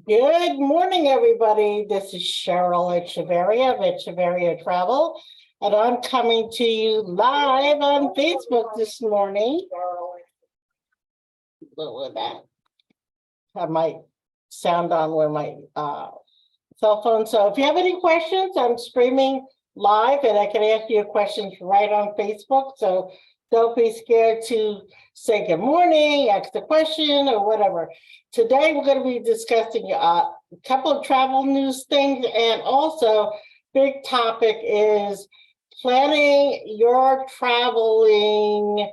Good morning, everybody. This is Cheryl at Cheveria Travel, and I'm coming to you live on Facebook this morning. What was that? Have my sound on with my cell phone. So if you have any questions, I'm streaming live and I can ask you questions right on Facebook. So don't be scared to say good morning, ask the question or whatever. Today, we're going to be discussing a couple of travel news things, and also big topic is planning your traveling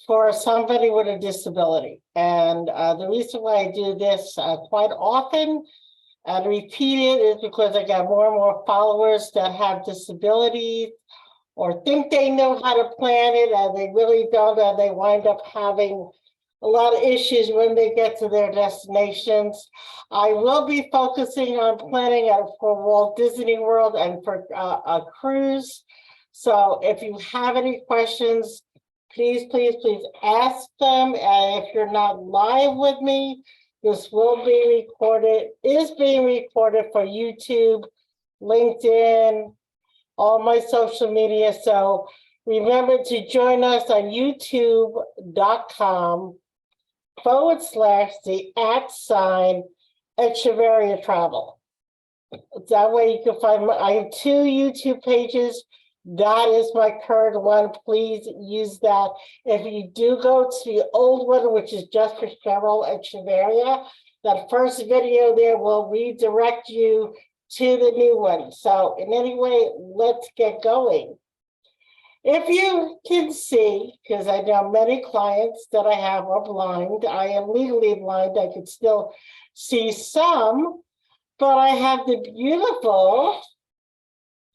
for somebody with a disability. And the reason why I do this quite often and repeat it is because I got more and more followers that have disabilities or think they know how to plan it and they really don't, and they wind up having a lot of issues when they get to their destinations. I will be focusing on planning for Walt Disney World and for a cruise. So if you have any questions, please ask them. And if you're not live with me, this will be recorded, is being recorded for YouTube, LinkedIn, all my social media. So remember to join us on youtube.com/the @Cheveria Travel. That way you can find I have two YouTube pages. That is my current one. Please use that. If you do go to the old one, which is just for Cheryl at Cheveria, that first video there will redirect you to the new one. So in any way, let's get going. If you can see, because I know many clients that I have are blind, I am legally blind, I can still see some, but I have the beautiful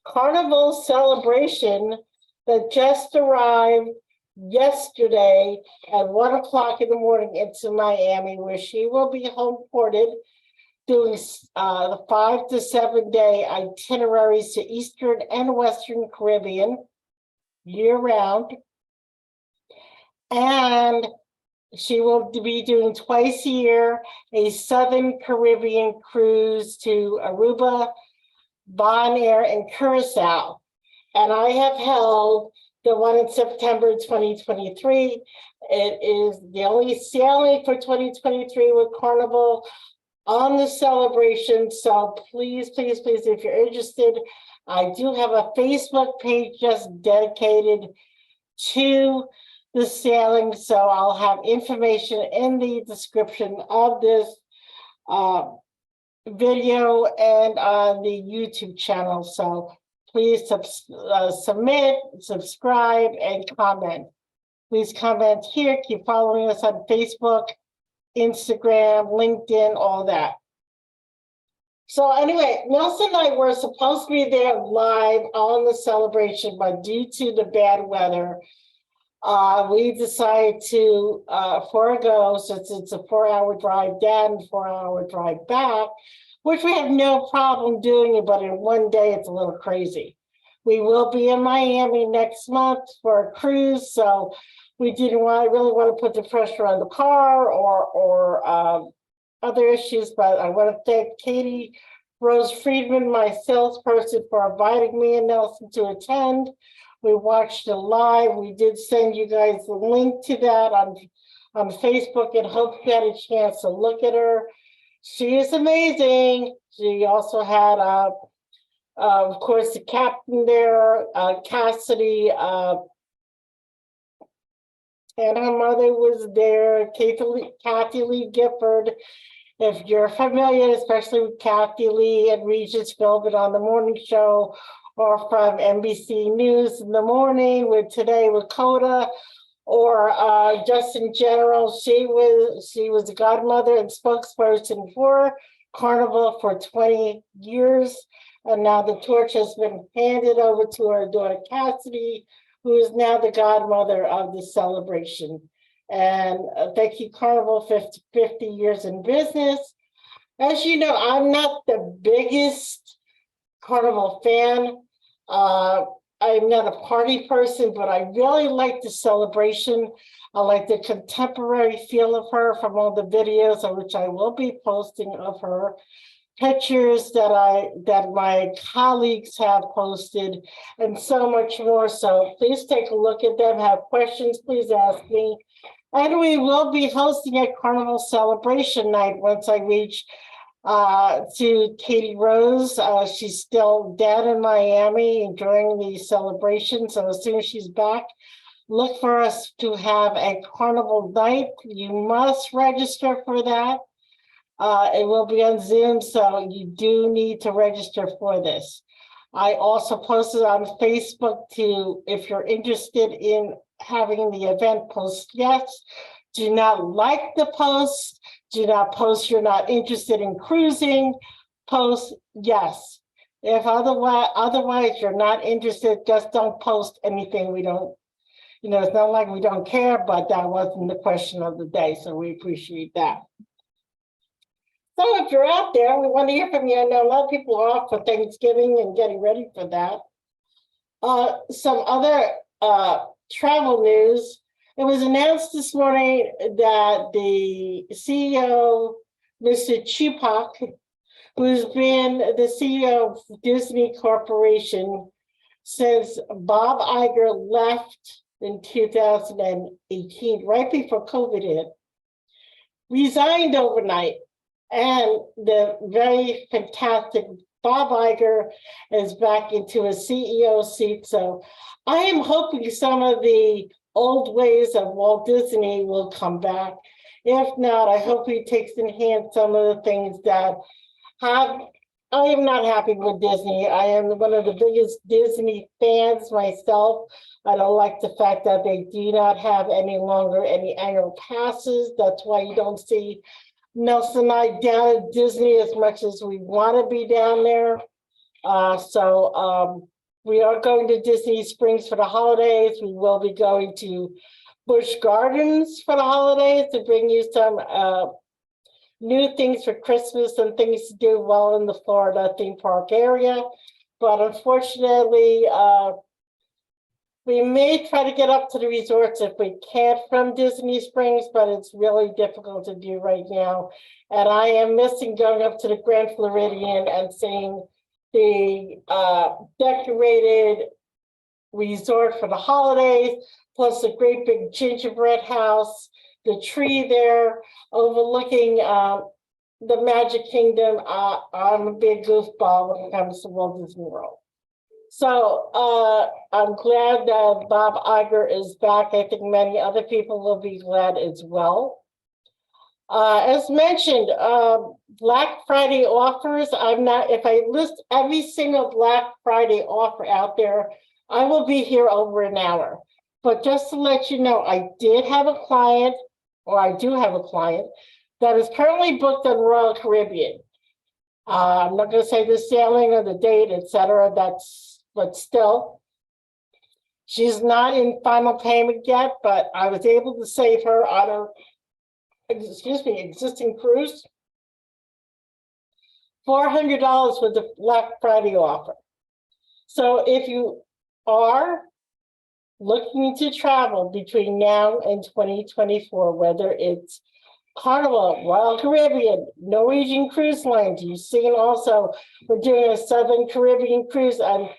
Carnival celebration that just arrived yesterday at 1 o'clock in the morning into Miami, where she will be home ported, doing the 5 to 7 day itineraries to Eastern and Western Caribbean year round. And she will be doing twice a year a Southern Caribbean cruise to Aruba, Bonaire, and Curacao. And I have held the one in September 2023. It is the only sailing for 2023 with Carnival on the celebration. So please, if you're interested, I do have a Facebook page just dedicated to the sailing. So I'll have information in the description of this video and on the YouTube channel. So please submit, subscribe, and comment. Please comment here. Keep following us on Facebook, Instagram, LinkedIn, all that. So anyway, Nelson and I were supposed to be there live on the celebration, but due to the bad weather, we decided to forego, since it's a 4-hour drive down, 4-hour drive back, which we have no problem doing it, but in one day it's a little crazy. We will be in Miami next month for a cruise, so we didn't really want to put the pressure on the car or other issues, but I want to thank Katie Rose Friedman, my salesperson, for inviting me and Nelson to attend. We watched it live. We did send you guys the link to that on Facebook, and hope you had a chance to look at her. She is amazing. She also had, of course, the captain there, Cassidy, and her mother was there, Kathy Lee Gifford. If you're familiar, especially with Kathy Lee and Regis Philbin on the morning show, or from NBC News in the morning with Today with Coda, or just in general, she was the godmother and spokesperson for Carnival for 20 years. And now the torch has been handed over to her daughter, Cassidy, who is now the godmother of the celebration. And thank you, Carnival, 50 years in business. As you know, I'm not the biggest Carnival fan. I'm not a party person, but I really like the celebration. I like the contemporary feel of her from all the videos, of which I will be posting of her, pictures that my colleagues have posted, and so much more. So please take a look at them. Have questions, please ask me. And we will be hosting a Carnival Celebration Night once I reach to Katie Rose. She's still down in Miami enjoying the celebration. So as soon as she's back, look for us to have a Carnival Night. You must register for that. It will be on Zoom, so you do need to register for this. I also posted on Facebook to, if you're interested in having the event, post yes. Do not like the post. Do not post you're not interested in cruising. Post yes. If otherwise you're not interested, just don't post anything. We don't, it's not like we don't care, but that wasn't the question of the day, so we appreciate that. So if you're out there, we want to hear from you. I know a lot of people are off for Thanksgiving and getting ready for that. Some other travel news. It was announced this morning that the CEO, Mr. Chapek, who's been the CEO of Disney Corporation since Bob Iger left in 2018, right before COVID hit, resigned overnight. And the very fantastic Bob Iger is back into a CEO seat. So I am hoping some of the old ways of Walt Disney will come back. If not, I hope he takes in hand some of the things that have. I am not happy with Disney. I am one of the biggest Disney fans myself. I don't like the fact that they do not have any longer any annual passes. That's why you don't see Nelson and I down at Disney as much as we want to be down there. So we are going to Disney Springs for the holidays. We will be going to Busch Gardens for the holidays to bring you some new things for Christmas and things to do while in the Florida theme park area. But unfortunately, we may try to get up to the resorts if we can from Disney Springs, but it's really difficult to do right now. And I am missing going up to the Grand Floridian and seeing the decorated resort for the holidays, plus a great big gingerbread house, the tree there overlooking the Magic Kingdom. I'm a big goofball when it comes to Walt Disney World. So I'm glad that Bob Iger is back. I think many other people will be glad as well. As mentioned, Black Friday offers. If I list every single Black Friday offer out there, I will be here over an hour. But just to let you know, I do have a client that is currently booked on Royal Caribbean. I'm not going to say the sailing or the date, etc. But still, she's not in final payment yet, but I was able to save her on her, existing cruise, $400 with the Black Friday offer. So if you are looking to travel between now and 2024, whether it's Carnival, Royal Caribbean, Norwegian Cruise Lines, you've seen also we're doing a Southern Caribbean cruise on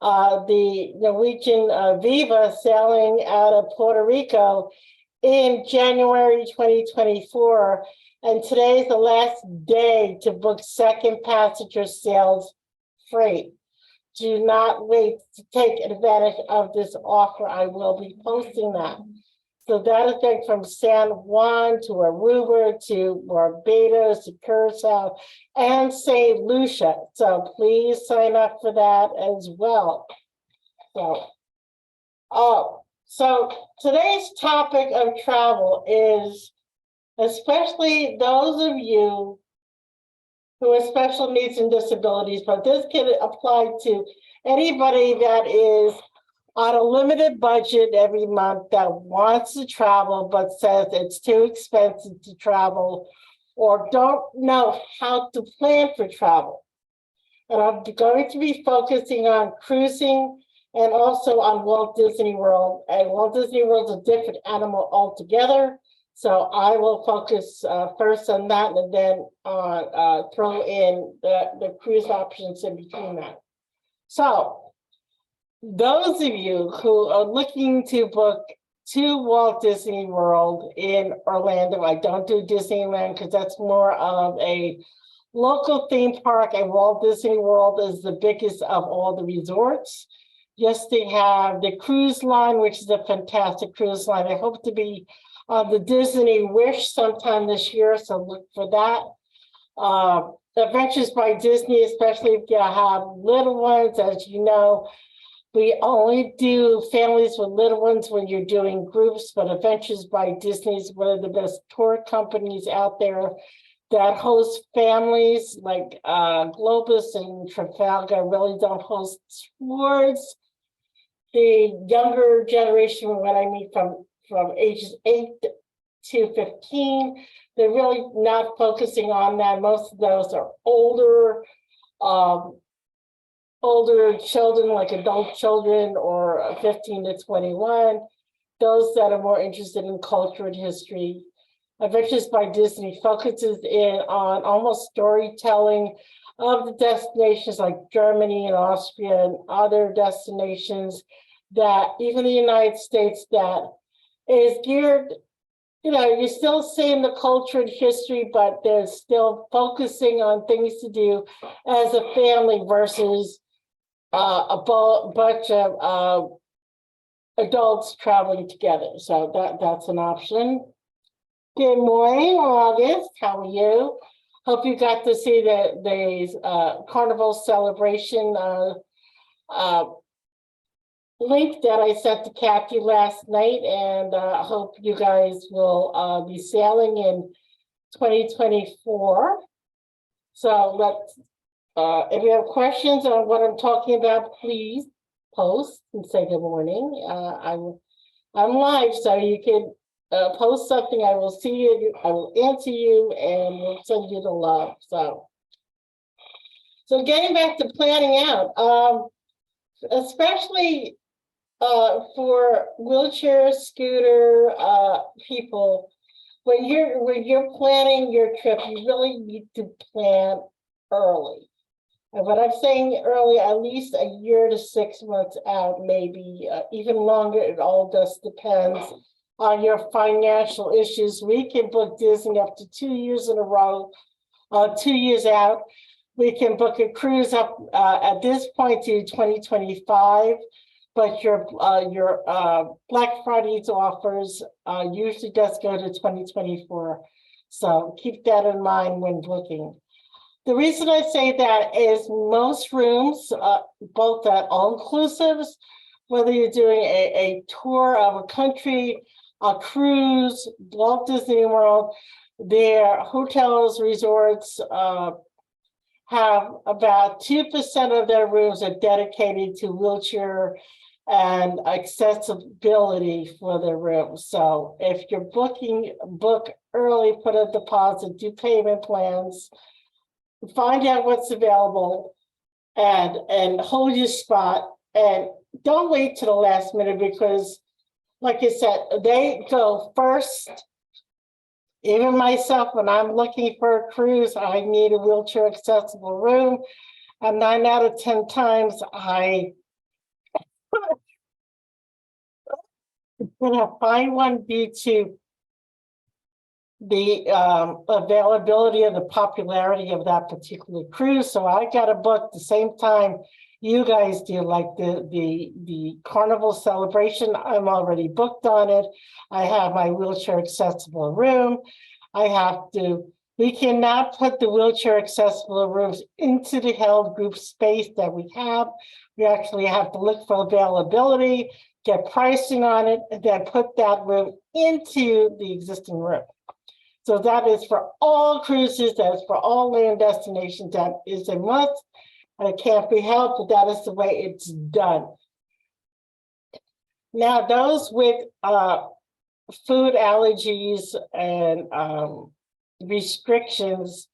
the Norwegian Viva sailing out of Puerto Rico in January 2024. And today's the last day to book second passenger sales freight. Do not wait to take advantage of this offer. I will be posting that. So that is going from San Juan to Aruba to Barbados to Curacao and St. Lucia. So please sign up for that as well. So today's topic of travel is especially those of you who have special needs and disabilities, but this can apply to anybody that is on a limited budget every month that wants to travel but says it's too expensive to travel or don't know how to plan for travel. And I'm going to be focusing on cruising and also on Walt Disney World. And Walt Disney World is a different animal altogether. So I will focus first on that, and then throw in the cruise options in between that. So those of you who are looking to book to Walt Disney World in Orlando, I don't do Disneyland because that's more of a local theme park, and Walt Disney World is the biggest of all the resorts. Yes, they have the cruise line, which is a fantastic cruise line. I hope to be on the Disney Wish sometime this year, so look for that. Adventures by Disney, especially if you have little ones, as you know, we only do families with little ones when you're doing groups, but Adventures by Disney is one of the best tour companies out there that host families. Like Globus and Trafalgar really don't host tours. The younger generation, when I meet from ages 8 to 15, they're really not focusing on that. Most of those are older children, like adult children, or 15 to 21, those that are more interested in culture and history. Adventures by Disney focuses in on almost storytelling of the destinations like Germany and Austria and other destinations that even the United States that is geared, you're still seeing the culture and history, but they're still focusing on things to do as a family versus a bunch of adults traveling together. So that's an option. Good morning, August. How are you? Hope you got to see the Carnival celebration link that I sent to Kathy last night, and I hope you guys will be sailing in 2024. So let's, if you have questions on what I'm talking about, please post and say good morning. I'm live, so you can post something. I will see you, I will answer you, and we'll send you the love. So getting back to planning out, especially for wheelchair, scooter people, when you're planning your trip, you really need to plan early. And what I'm saying early, at least a year to 6 months out, maybe even longer. It all just depends on your financial issues. We can book Disney up to 2 years in a row, 2 years out. We can book a cruise up at this point to 2025, but your Black Friday's offers usually does go to 2024. So keep that in mind when booking. The reason I say that is most rooms, both at all-inclusives, whether you're doing a tour of a country, a cruise, Walt Disney World, their hotels, resorts have about 2% of their rooms are dedicated to wheelchair and accessibility for their rooms. So if you're book early, put a deposit, do payment plans, find out what's available, and hold your spot, and don't wait to the last minute, because like I said, they go first. Even myself, when I'm looking for a cruise, I need a wheelchair accessible room, and 9 out of 10 times I find one due to the availability and the popularity of that particular cruise. So I got a book the same time you guys do, like the Carnival celebration. I'm already booked on it. I have my wheelchair accessible room. We cannot put the wheelchair accessible rooms into the held group space that we have. We actually have to look for availability, get pricing on it, and then put that room into the existing room. So that is for all cruises, that is for all land destinations, that is a must, and it can't be helped, but that is the way it's done. Now, those with food allergies and restrictions,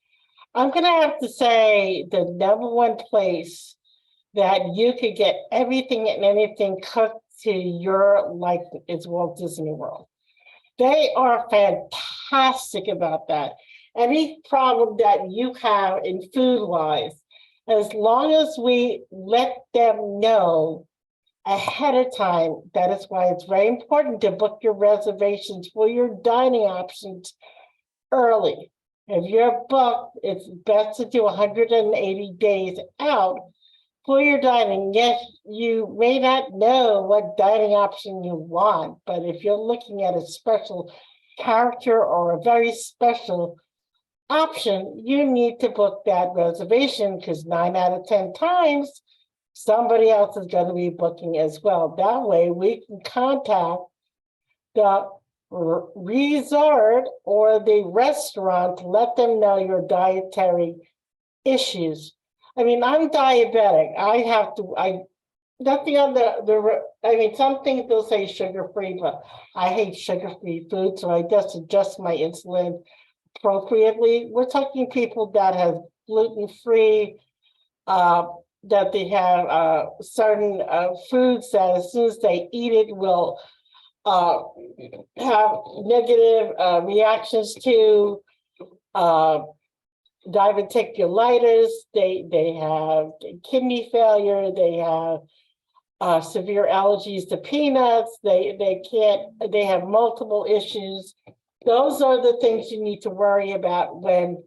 I'm gonna have to say the #1 place that you could get everything and anything cooked to your liking is Walt Disney World. They are fantastic about that. Any problem that you have in food wise, as long as we let them know ahead of time, that is why it's very important to book your reservations for your dining options early. If you're booked, it's best to do 180 days out for your dining. Yes, you may not know what dining option you want, but if you're looking at a special character or a very special option, you need to book that reservation because 9 out of 10 times, somebody else is going to be booking as well. That way we can contact the resort or the restaurant to let them know your dietary issues. I mean, I'm diabetic. Nothing on I mean, some things they'll say sugar-free, but I hate sugar-free food, so I just adjust my insulin appropriately. We're talking people that have gluten-free, that they have certain foods that as soon as they eat it will have negative reactions to diverticulitis. They have kidney failure. They have severe allergies to peanuts. They have multiple issues. Those are the things you need to worry about when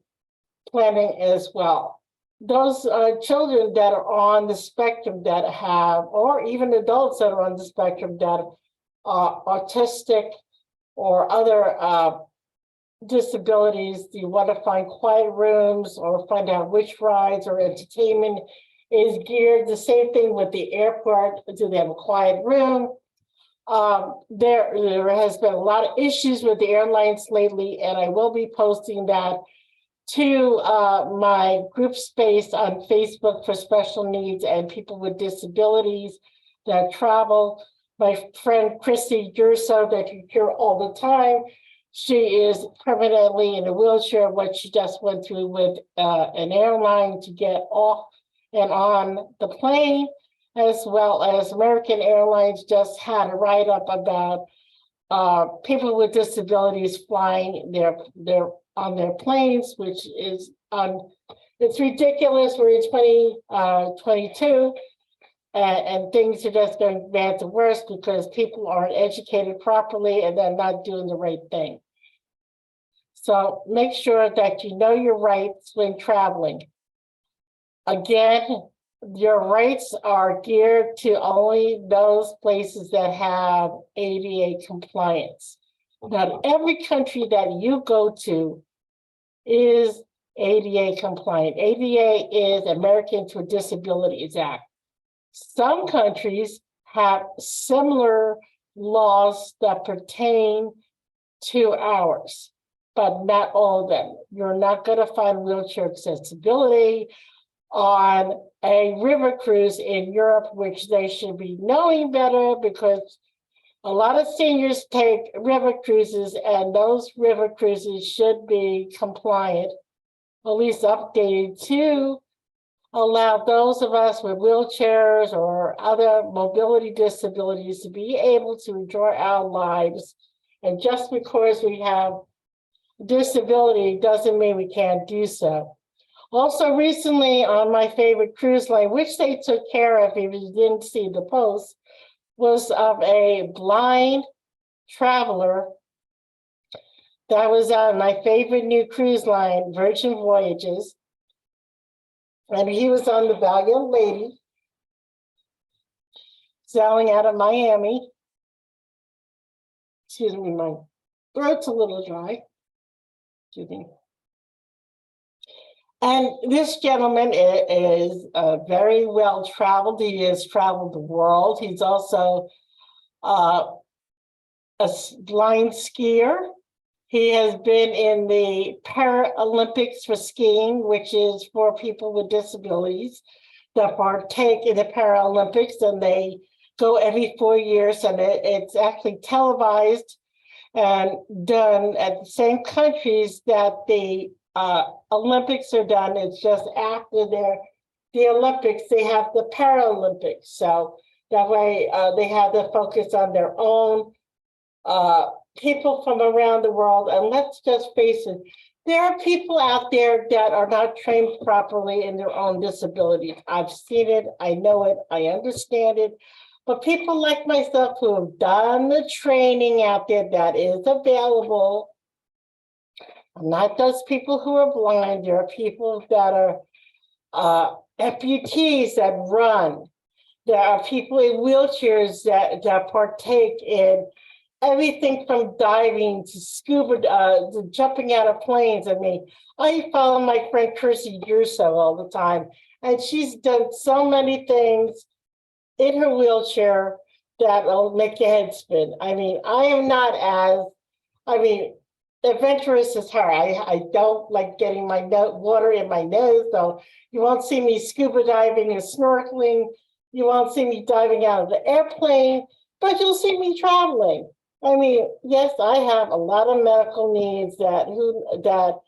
planning as well. Those children that are on the spectrum that have, or even adults that are on the spectrum that are autistic or other disabilities, do you want to find quiet rooms or find out which rides or entertainment is geared? The same thing with the airport. Do they have a quiet room? There has been a lot of issues with the airlines lately, and I will be posting that to my group space on Facebook for special needs and people with disabilities that travel. My friend Christy Durso, that you hear all the time, she is permanently in a wheelchair. What she just went through with an airline to get off and on the plane, as well as American Airlines just had a write-up about people with disabilities flying on their planes, which is it's ridiculous. We're in 2022, and things are just going bad to worse because people aren't educated properly and they're not doing the right thing. So make sure that you know your rights when traveling. Again, your rights are geared to only those places that have ADA compliance. Not every country that you go to is ADA compliant. ADA is Americans with Disabilities Act. Some countries have similar laws that pertain to ours, but not all of them. You're not going to find wheelchair accessibility on a river cruise in Europe, which they should be knowing better because a lot of seniors take river cruises, and those river cruises should be compliant, at least updated to allow those of us with wheelchairs or other mobility disabilities to be able to enjoy our lives. And just because we have disability doesn't mean we can't do so. Also recently on my favorite cruise line, which they took care of if you didn't see the post, was of a blind traveler that was on my favorite new cruise line, Virgin Voyages. And he was on the Valiant Lady, sailing out of Miami. Excuse me, my throat's a little dry. Excuse me. And this gentleman is very well traveled. He has traveled the world. He's also a blind skier. He has been in the Paralympics for skiing, which is for people with disabilities that partake in the Paralympics, and they go every 4 years, and it's actually televised and done at the same countries that the Olympics are done. It's just after the Olympics, they have the Paralympics. So that way they have the focus on their own people from around the world. And let's just face it, there are people out there that are not trained properly in their own disabilities. I've seen it, I know it, I understand it. But people like myself who have done the training out there that is available, not those people who are blind, there are people that are amputees that run. There are people in wheelchairs that partake in everything from diving to scuba, to jumping out of planes. I mean, I follow my friend Kirsty Durso all the time, and she's done so many things in her wheelchair that will make your head spin. I mean, I am not as, adventurous as her. I don't like getting my water in my nose, so you won't see me scuba diving or snorkeling. You won't see me diving out of the airplane, but you'll see me traveling. I mean, yes, I have a lot of medical needs that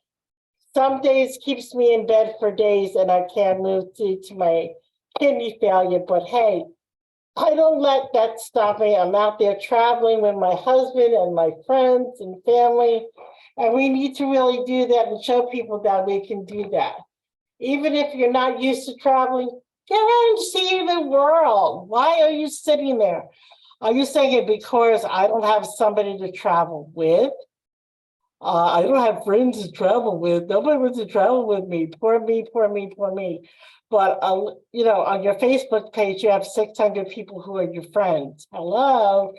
some days keeps me in bed for days and I can't move to my kidney failure, but hey, I don't let that stop me. I'm out there traveling with my husband and my friends and family, and we need to really do that and show people that we can do that. Even if you're not used to traveling, get out and see the world. Why are you sitting there? Are you saying it because I don't have somebody to travel with? I don't have friends to travel with. Nobody wants to travel with me. Poor me, poor me, poor me. But, on your Facebook page, you have 600 people who are your friends. Hello.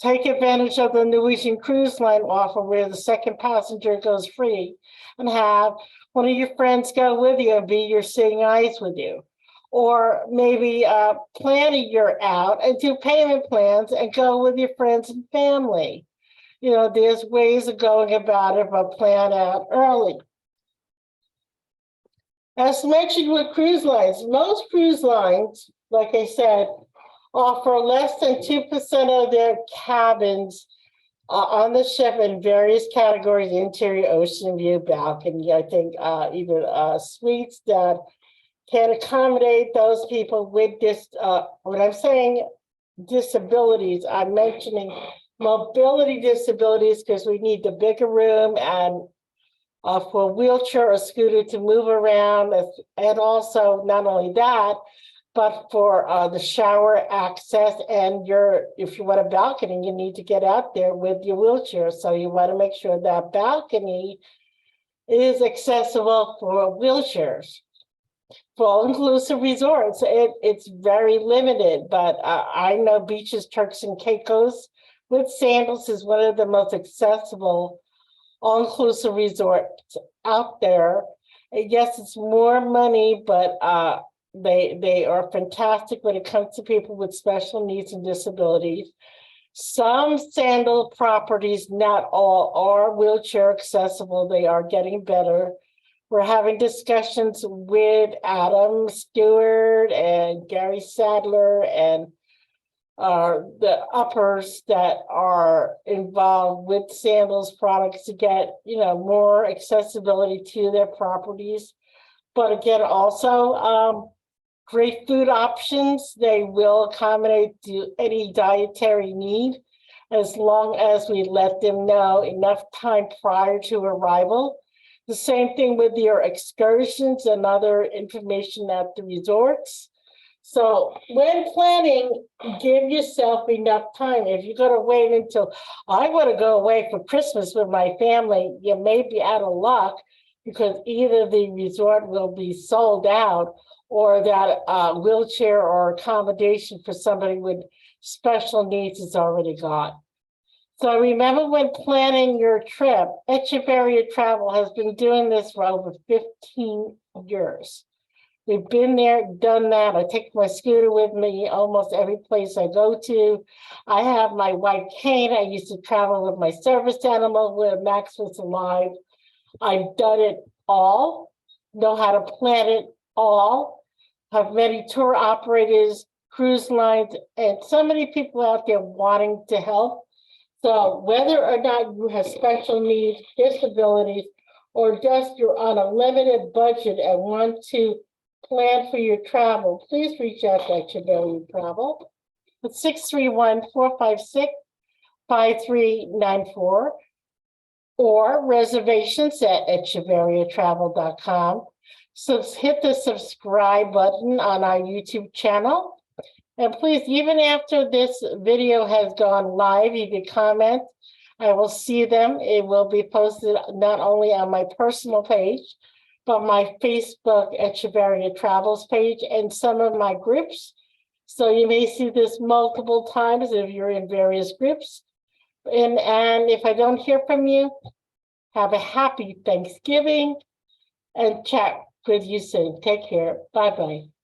Take advantage of the Norwegian Cruise Line offer where the second passenger goes free and have one of your friends go with you and be your seeing eyes with you. Or maybe plan a year out and do payment plans and go with your friends and family. There's ways of going about it, but plan out early. As mentioned with cruise lines, most cruise lines, like I said, offer less than 2% of their cabins on the ship in various categories: interior, ocean view, balcony. I think even suites that can accommodate those people with this. When I'm saying disabilities, I'm mentioning mobility disabilities because we need the bigger room and for a wheelchair or scooter to move around, and also not only that, but for the shower access. And if you want a balcony, you need to get out there with your wheelchair. So you want to make sure that balcony is accessible for wheelchairs. For all-inclusive resorts, it's very limited, but I know beaches, Turks and Caicos with sandals is one of the most accessible all-inclusive resorts out there. And yes, it's more money, but they are fantastic when it comes to people with special needs and disabilities. Some sandal properties, not all, are wheelchair accessible. They are getting better. We're having discussions with Adam Stewart and Gary Sadler and the uppers that are involved with sandals products to get more accessibility to their properties. But again, also great food options. They will accommodate to any dietary need as long as we let them know enough time prior to arrival. The same thing with your excursions and other information at the resorts. So when planning, give yourself enough time. If you're going to wait until I want to go away for Christmas with my family, you may be out of luck because either the resort will be sold out or that wheelchair or accommodation for somebody with special needs is already gone. So remember, when planning your trip, Echeverria Travel has been doing this for over 15 years. We've been there, done that. I take my scooter with me almost every place I go to. I have my white cane. I used to travel with my service animal when Max was alive. I've done it all, know how to plan it all, have many tour operators, cruise lines, and so many people out there wanting to help. So whether or not you have special needs, disabilities, or just you're on a limited budget and want to plan for your travel, please reach out to Cheryl Travel at 631-456-5394 or reservations at echeveriatravel.com. So hit the subscribe button on our YouTube channel. And please, even after this video has gone live, you can comment. I will see them. It will be posted not only on my personal page, but my Facebook Echeverria Travels page and some of my groups. So you may see this multiple times if you're in various groups. And if I don't hear from you, have a happy Thanksgiving and chat with you soon. Take care. Bye-bye.